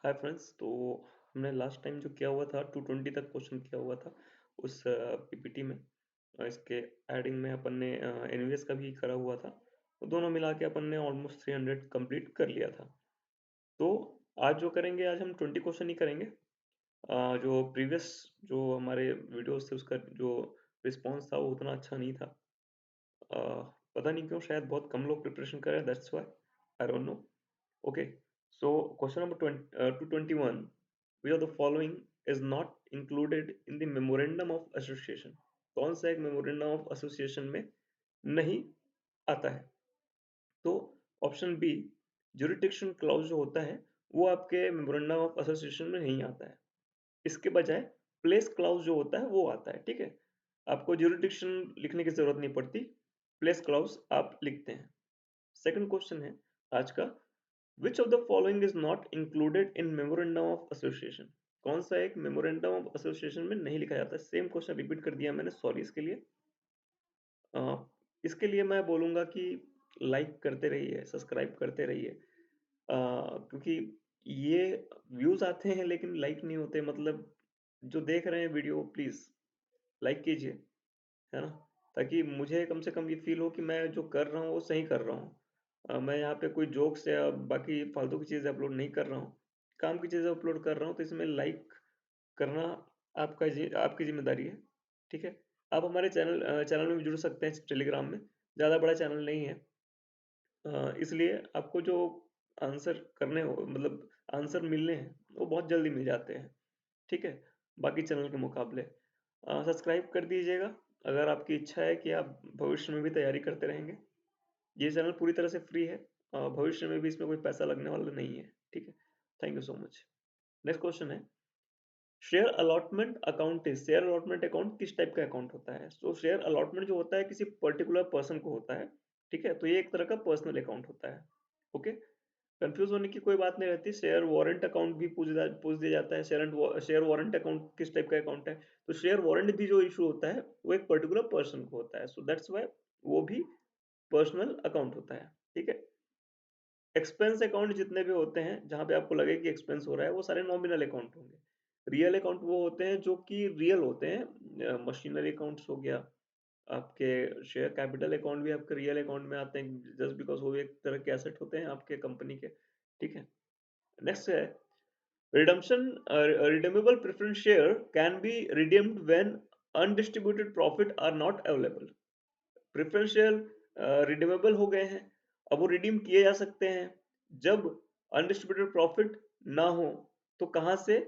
Hi friends. तो हमने last time जो किया हुआ था 220 तक क्वेश्चन किया हुआ था उस पीपीटी में। इसके एडिंग में अपन ने एनवीएस का भी करा हुआ था। तो दोनों मिला के अपन ने ऑलमोस्ट 300 कंप्लीट कर लिया था। तो आज जो करेंगे, आज हम 20 क्वेश्चन ही करेंगे। जो प्रीवियस जो हमारे वीडियोस थे उसका जो रिस्पॉन्स था वो उतना अच्छा नहीं था। पता नहीं क्यों, शायद बहुत कम लोग प्रिपरेशन कर रहे हैं, that's why, I don't know. Okay, so question number 221. Which of the following is not included in the memorandum of association? कौन सा एक memorandum of association में नहीं आता है? तो ऑप्शन बी, jurisdiction clause जो होता है वो आपके memorandum of association में नहीं आता है। इसके बजाय प्लेस क्लाउज जो होता है वो आता है। ठीक है, आपको jurisdiction लिखने की जरूरत नहीं पड़ती, प्लेस क्लाउज आप लिखते हैं। सेकंड क्वेश्चन है आज का, Which of the following is not included in memorandum of association? कौन सा एक memorandum of association में नहीं लिखा जाता है? सेम क्वेश्चन रिपीट कर दिया मैंने, सॉरी इसके लिए। अ, इसके लिए मैं बोलूँगा कि लाइक करते रहिए, सब्सक्राइब करते रहिए। क्योंकि ये व्यूज़ आते हैं लेकिन लाइक नहीं होते। मतलब जो देख रहे हैं वीडियो, प्लीज़ लाइक कीजिए, है ना? ताकि मुझे कम से कम ये फ़ील हो कि मैं जो कर रहा हूँ वो सही कर रहा हूँ। मैं यहाँ पे कोई जोक्स या बाकी फालतू की चीज़ें अपलोड नहीं कर रहा हूँ, काम की चीज़ें अपलोड कर रहा हूँ, तो इसमें लाइक करना आपकी ज़िम्मेदारी है, ठीक है? आप हमारे चैनल में भी जुड़ सकते हैं टेलीग्राम में, ज़्यादा बड़ा चैनल नहीं है। इसलिए आपको जो आंसर करने हो, मतलब आंसर मिलने हैं, वो बहुत जल्दी मिल जाते हैं, ठीक है? बाकी चैनल के मुकाबले। सब्सक्राइब कर दीजिएगा अगर आपकी इच्छा है कि आप भविष्य में भी तैयारी करते रहेंगे। ये चैनल पूरी तरह से फ्री है। भविष्य में भी इसमें कोई पैसा लगने वाला नहीं है, ठीक है? Thank you so much. Next question है, share allotment account is, share allotment account किस टाइप का अकाउंट होता है? तो शेयर अलॉटमेंट जो होता है किसी पर्टिकुलर पर्सन को होता है, ठीक है? तो ये एक तरह का पर्सनल अकाउंट होता है। ओके, कंफ्यूज होने की कोई बात नहीं रहती। शेयर वारंट अकाउंट भी पूछ दिया जाता है। शेयर वारंट अकाउंट किस टाइप का अकाउंट है? तो शेयर वारंट भी जो इशू होता है वो एक पर्टिकुलर पर्सन को होता है, सो दैट्स व्हाई वो भी पर्सनल अकाउंट होता है, ठीक है? एक्सपेंस अकाउंट जितने भी होते हैं जहाँ पे आपको लगे कि एक्सपेंस हो रहा है, वो सारे नॉमिनल अकाउंट होंगे। रियल अकाउंट वो होते हैं जो कि रियल होते हैं। मशीनरी अकाउंट्स हो गया, आपके शेयर कैपिटल अकाउंट भी आपके रियल अकाउंट में आते हैं, जस्ट बिकॉज वो एक तरह के एसेट होते हैं आपके कंपनी के, ठीक है? नेक्स्ट है, redemption redeemable preference share can be redeemed when undistributed profit are not available. Preference share redeemable हो गए हैं, अब वो रिडीम किए जा सकते हैं जब अनडिस्ट्रीब्यूटेड प्रॉफिट ना हो। तो कहाँ से?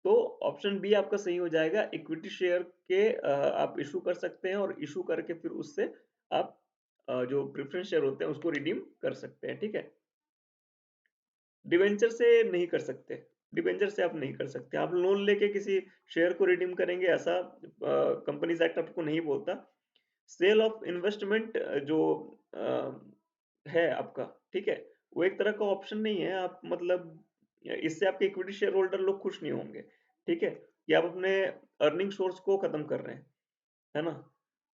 तो ऑप्शन बी आपका सही हो जाएगा। इक्विटी शेयर के आप इशू कर सकते हैं और इशू करके फिर उससे आप जो प्रेफरेंस शेयर होते हैं उसको रिडीम कर सकते हैं, ठीक है? डिवेंचर से नहीं कर सकते, डिवेंचर से आप नहीं कर सकते। आप लोन लेके किसी शेयर को रिडीम करेंगे, ऐसा कंपनीज एक्ट आपको नहीं बोलता। सेल ऑफ इन्वेस्टमेंट जो है आपका, ठीक है? वो एक तरह का ऑप्शन नहीं है। आप मतलब इससे आपके इक्विटी शेयर होल्डर लोग खुश नहीं होंगे, ठीक है? कि आप अपने अर्निंग सोर्स को खत्म कर रहे हैं, है ना?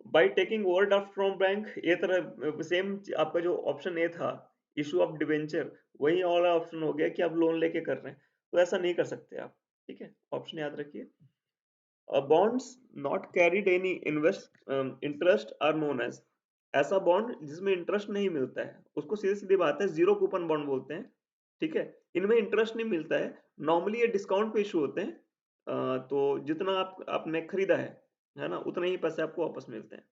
By taking overdraft from bank, ये तरह सेम आपका जो ऑप्शन ए था, इशू ऑफ डिबेंचर, वही वाला ऑप्शन हो गया कि आप लोन लेके कर रहे हैं। तो ऐसा नहीं कर सकते आप, ठीक है? ऑप्शन याद रखिए। Bonds not carried any invest interest are known as, ऐसा बॉन्ड जिसमें इंटरेस्ट नहीं मिलता है उसको सीधी सीधी बात है जीरो कूपन बॉन्ड बोलते हैं, ठीक है? इनमें इंटरेस्ट नहीं मिलता है, नॉर्मली ये डिस्काउंट पे इशू होते हैं। तो जितना आपने खरीदा है ना, उतना ही पैसे आपको वापस मिलते हैं।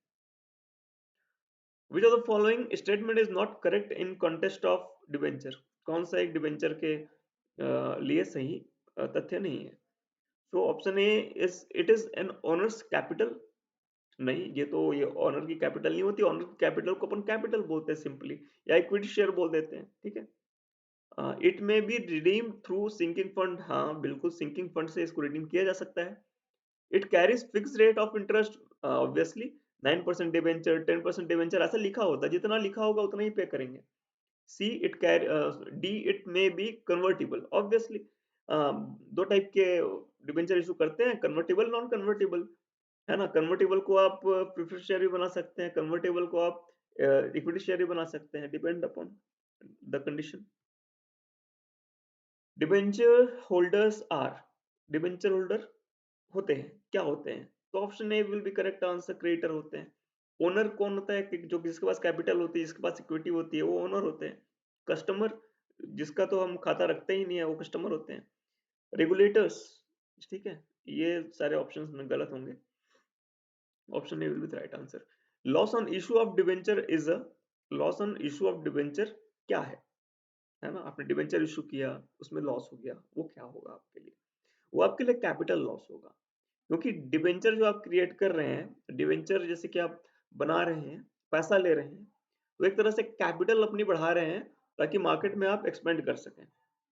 विच of the following statement is not correct in contest of debenture? कौन सा एक डिबेंचर के लिए सही तथ्य नहीं है? तो option A is, it is an owners capital. नहीं, ये ऑनर की कैपिटल नहीं होती। ऑनर की कैपिटल को अपन कैपिटल बोलते हैं सिंपली, या इक्विटी शेयर बोल देते हैं, ठीक है? It may be redeem through sinking fund, हाँ बिल्कुल, सिंकिंग फंड से इसको रिडीम किया जा सकता है। It carries fix rate of interest, obviously 9% debenture, 10% debenture, ऐसा लिखा होता है, जितना लिखा होगा उतना ही पे करेंगे। C it carry D it may be convertible, obviously दो टाइप के डिबेंचर इशू करते हैं, कन्वर्टिबल, नॉन कन्वर्टिबल, है ना? कन्वर्टिबल को आप प्रेफरेंस शेयर भी बना सकते हैं, कन्वर्टिबल को आप इक्विटी शेयर भी बना सकते हैं, depend upon the condition. Debenture holders are, debenture holder होते हैं, क्या होते हैं? तो option A will be correct answer, creditor होते हैं। ओनर कौन होता है? कि जो जिसके पास कैपिटल होती है, जिसके पास इक्विटी होती है, वो ओनर होते हैं। कस्टमर, जिसका तो हम खाता रखते ही नहीं है, वो कस्टमर होते हैं। रेगुलेटर्स, ठीक है, ये सारे ऑप्शंस में गलत होंगे। Option A will be the right answer. Loss on issue of debenture is a, loss on issue of debenture क्या है ना? आपने डिबेंचर इशू किया, उसमें लॉस हो गया, वो क्या होगा आपके लिए? वो आपके लिए कैपिटल लॉस होगा। क्योंकि डिबेंचर जो आप क्रिएट कर रहे हैं, डिबेंचर जैसे कि आप बना रहे हैं, पैसा ले रहे हैं, तो एक तरह से कैपिटल अपनी बढ़ा रहे हैं ताकि मार्केट में आप एक्सपेंड कर सकें।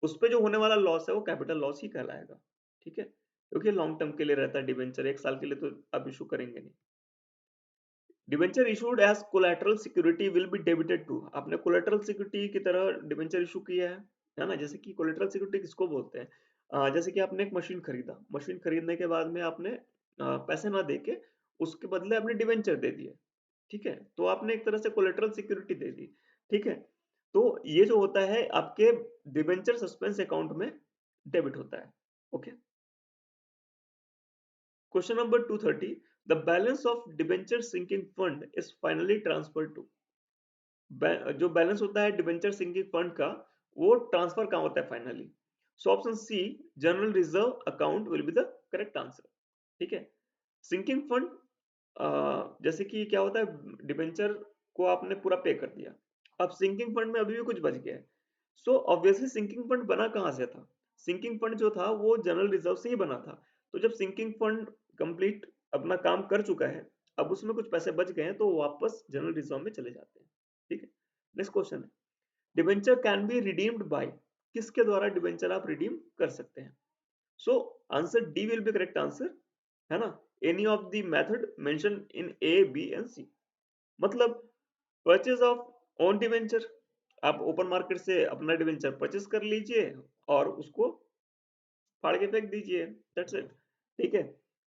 उस पे जो होने वाला लॉस है वो कैपिटल लॉस ही कहलाएगा, ठीक है? क्योंकि लॉन्ग टर्म के लिए रहता है डिबेंचर, 1 साल के लिए तो आप इश्यू करेंगे नहीं। Debenture issued as collateral security will be debited to, आपने कोलैटरल सिक्योरिटी की तरह डिबेंचर इशू किया है ना? जैसे कि कोलैटरल सिक्योरिटी किसको बोलते हैं? जैसे कि आपने एक मशीन खरीदा, मशीन खरीदने के बाद में आपने पैसे ना देके उसके बदले आपने डिबेंचर दे दिए, ठीक है? तो आपने एक तरह से कोलैटरल सिक्योरिटी दे दी, ठीक है? तो ये जो होता है आपके डिबेंचर सस्पेंस अकाउंट में डेबिट होता है, okay? Question number 230, the balance of debenture sinking fund is finally transferred to, जो बैलेंस होता है डिबेंचर सिंकिंग फंड का, वो ट्रांसफर कहाँ होता है finally? So option C, general reserve account will be the correct answer, ठीक है? सिंकिंग फंड, जैसे कि क्या होता है, डिबेंचर को आपने पूरा पे कर दिया, अब सिंकिंग फंड में अभी भी कुछ बच गया है। सो ऑब्वियसली सिंकिंग फंड बना कहाँ से था? सिंकिंग फंड जो था वो जनरल रिजर्व से ही बना था। तो जब सिंकिंग फंड कंप्लीट अपना काम कर चुका है, अब उसमें कुछ पैसे बच गए हैं तो वो वापस जनरल रिजर्व में चले जाते हैं, ठीक है? नेक्स्ट क्वेश्चन है, debenture can be redeemed by, किसके द्वारा डिबेंचर आप रिडीम कर सकते हैं? So answer D will be correct answer, है ना? Any of the method mention in A B and C, मतलब परचेज ऑफ ओन डिवेंचर, आप ओपन मार्केट से अपना डिवेंचर परचेज कर लीजिए और उसको फाड़ के फेंक दीजिए, दैट्स इट, ठीक है?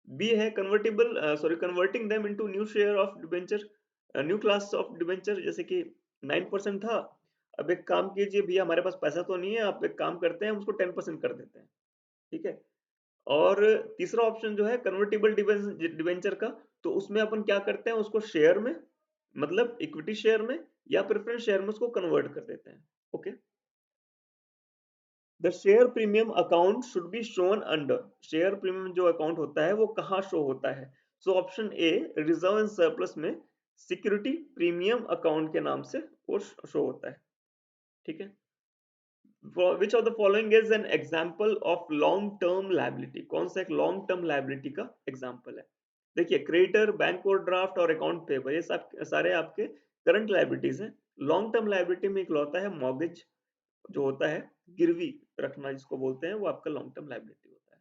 बी है convertible, sorry, converting them into new share of debenture, new class of debenture, जैसे कि 9% था, अब एक काम कीजिए भैया, हमारे पास पैसा तो नहीं है, आप एक काम करते हैं, हम उसको 10% कर देते हैं, ठीक है? और तीसरा ऑप्शन जो है कन्वर्टिबल डिवेंचर का, तो उसमें अपन क्या करते हैं, उसको शेयर में, मतलब इक्विटी शेयर में या प्रेफरेंस शेयर में उसको कन्वर्ट कर देते हैं, okay? The share premium account should be shown under, share premium जो अकाउंट होता है वो कहाँ शो होता है? So option A, reserve and surplus में सिक्योरिटी प्रीमियम अकाउंट के नाम से वो शो होता है, ठीक है? Which of the following is an example of long term liability, कौन सा एक लॉन्ग टर्म लाइबिलिटी का एग्जाम्पल है? देखिए, क्रेडिटर, बैंक ओवरड्राफ्ट और अकाउंट पेबल, ये सब सारे आपके करंट लाइबिलिटीज हैं। लॉन्ग टर्म लाइबिलिटी में इकलौता है मॉर्गेज जो होता है, गिरवी रखना जिसको बोलते हैं, वो आपका लॉन्ग टर्म लाइबिलिटी होता है।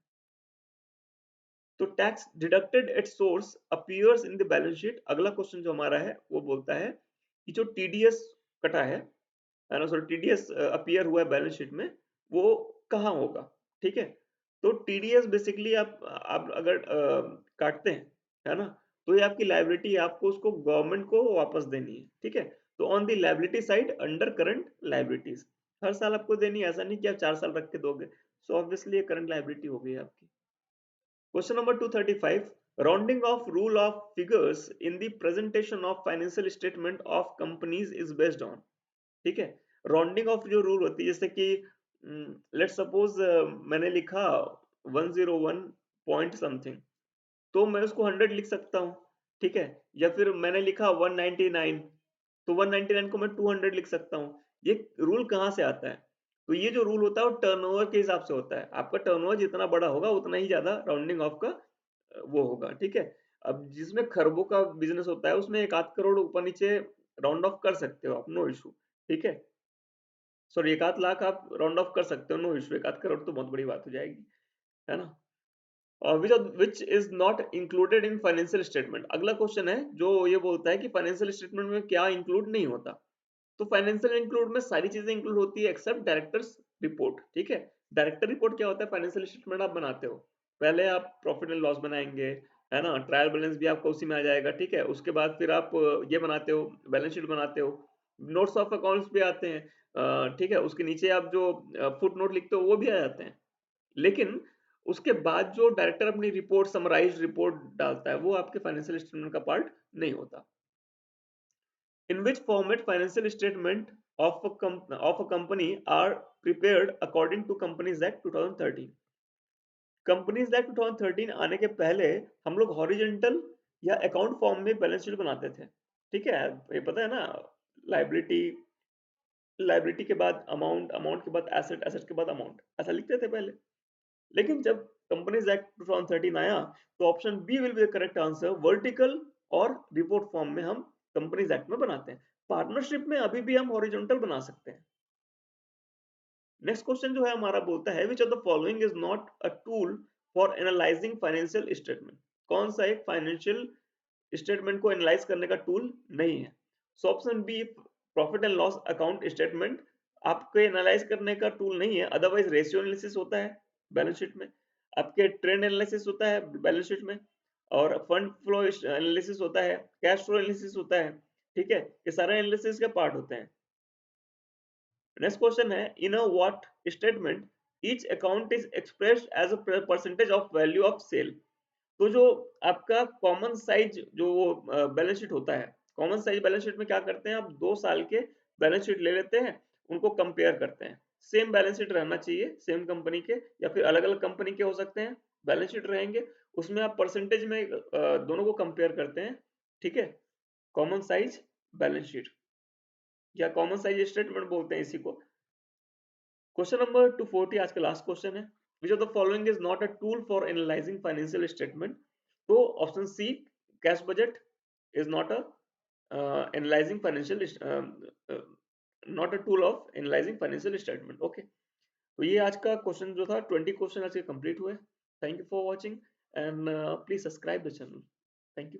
तो tax deducted at source appears in the balance sheet, अगला क्वेश्चन जो हमारा है वो बोलता है कि जो टीडीएस कटा है ना, सॉरी, टीडीएस अपीयर हुआ है बैलेंस शीट में, वो कहाँ होगा, ठीक है? तो टीडीएस बेसिकली आप अगर काटते हैं, है ना, तो ये आपकी लायबिलिटी है, आपको उसको गवर्नमेंट को वापस देनी है, ठीक है? तो on the liability side under current liabilities, हर साल आपको देनी है, ऐसा नहीं कि आप 4 साल रख के दोगे। सो ऑब्वियसली ये करंट लायबिलिटी हो गई है आपकी। Question number 235, rounding off rule of figures in the presentation of financial statement of companies is based on, ठीक है? राउंडिंग ऑफ जो रूल होती है, जैसे कि लेट्स सपोज मैंने लिखा 101 पॉइंट समथिंग, तो मैं उसको 100 लिख सकता हूँ, ठीक है? या फिर मैंने लिखा 199, तो 199 को मैं 200 लिख सकता हूँ। ये रूल कहाँ से आता है? तो ये जो रूल होता है वो टर्नओवर के हिसाब से होता है, आपका टर्नओवर जितना बड़ा होगा उतना ही ज्यादा राउंडिंग ऑफ का वो होगा, ठीक है? अब जिसमें खरबों का बिजनेस होता है उसमें एक आध करोड़ ऊपर नीचे राउंड ऑफ कर सकते हो आप, नो इशू, ठीक है? सॉरी, एक आध लाख आप राउंड ऑफ कर सकते हो, नो इशू, एक आध करोड़ तो बहुत बड़ी बात हो जाएगी, है ना? Which is not included in financial statement, अगला क्वेश्चन है जो ये बोलता है कि फाइनेंशियल स्टेटमेंट में क्या इंक्लूड नहीं होता। तो फाइनेंशियल इंक्लूड में सारी चीजें इंक्लूड होती है एक्सेप्ट डायरेक्टर्स रिपोर्ट, ठीक है? डायरेक्टर रिपोर्ट क्या होता है? फाइनेंशियल स्टेटमेंट आप बनाते हो, पहले आप प्रॉफिट एंड लॉस बनाएंगे, है ना, ट्रायल बैलेंस भी आपका उसी में आ जाएगा, ठीक है? उसके बाद फिर आप ये बनाते हो, बैलेंस शीट बनाते हो, नोट्स ऑफ अकाउंट्स भी आते हैं, ठीक है, उसके नीचे आप जो फुट नोट लिखते हो वो भी आ जाते हैं। लेकिन उसके बाद जो डायरेक्टर अपनी रिपोर्ट समराइज्ड रिपोर्ट डालता है वो आपके फाइनेंशियल स्टेटमेंट का पार्ट नहीं होता। In which format financial statement of a company are prepared according to Companies Act 2013? Companies act 2013 आने के पहले हम लोग हॉरिजेंटल या अकाउंट फॉर्म में बैलेंस शीट बनाते थे। ठीक है, ये पता है ना, लाइबिलिटी लाइबिलिटी के बाद अमाउंट, अमाउंट के बाद एसेट, एसेट के बाद अमाउंट, ऐसा लिखते थे पहले। लेकिन जब कंपनीज एक्ट 2013 आया तो option B will be the correct answer, vertical और रिपोर्ट फॉर्म में हम कंपनीज एक्ट में बनाते हैं। पार्टनरशिप में अभी भी हम हॉरिजॉन्टल बना सकते हैं। नेक्स्ट क्वेश्चन जो है हमारा बोलता है which of the following is not a tool for analysing financial statement. कौन सा एक फाइनेंशियल स्टेटमेंट को एनालाइज करने का टूल नहीं है? So option B, profit and loss account statement आपके एनालाइज करने का टूल नहीं है, अदरवाइज रेशियो एनालिसिस होता है बैलेंस शीट में, आपके ट्रेंड एनालिसिस होता है बैलेंस शीट में, और फंड फ्लो एनालिसिस होता है, कैश फ्लो एनालिसिस होता है। ठीक है, ये सारे एनालिसिस के पार्ट होते हैं। नेक्स्ट क्वेश्चन है in a what statement each account is expressed as a percentage of value of sale. तो जो आपका कॉमन साइज जो बैलेंस शीट होता है, कॉमन साइज बैलेंस शीट में क्या करते हैं, आप 2 साल के बैलेंस शीट ले लेते हैं, उनको कंपेयर करते हैं। सेम बैलेंस शीट रहना चाहिए, सेम कंपनी के या फिर अलग अलग कंपनी के हो सकते हैं, बैलेंस शीट रहेंगे, उसमें आप परसेंटेज में दोनों को कंपेयर करते हैं। ठीक है, कॉमन साइज बैलेंस शीट या कॉमन साइज स्टेटमेंट बोलते हैं इसी को। क्वेश्चन नंबर 240 आज का लास्ट क्वेश्चन है, which of the following is not a tool for analysing financial statement. तो option C, cash budget is not a analysing financial, not a tool of analysing financial statement. Okay, तो ये आज का question जो था, 20 question आज के complete हुए। Thank you for watching and please subscribe the channel. Thank you.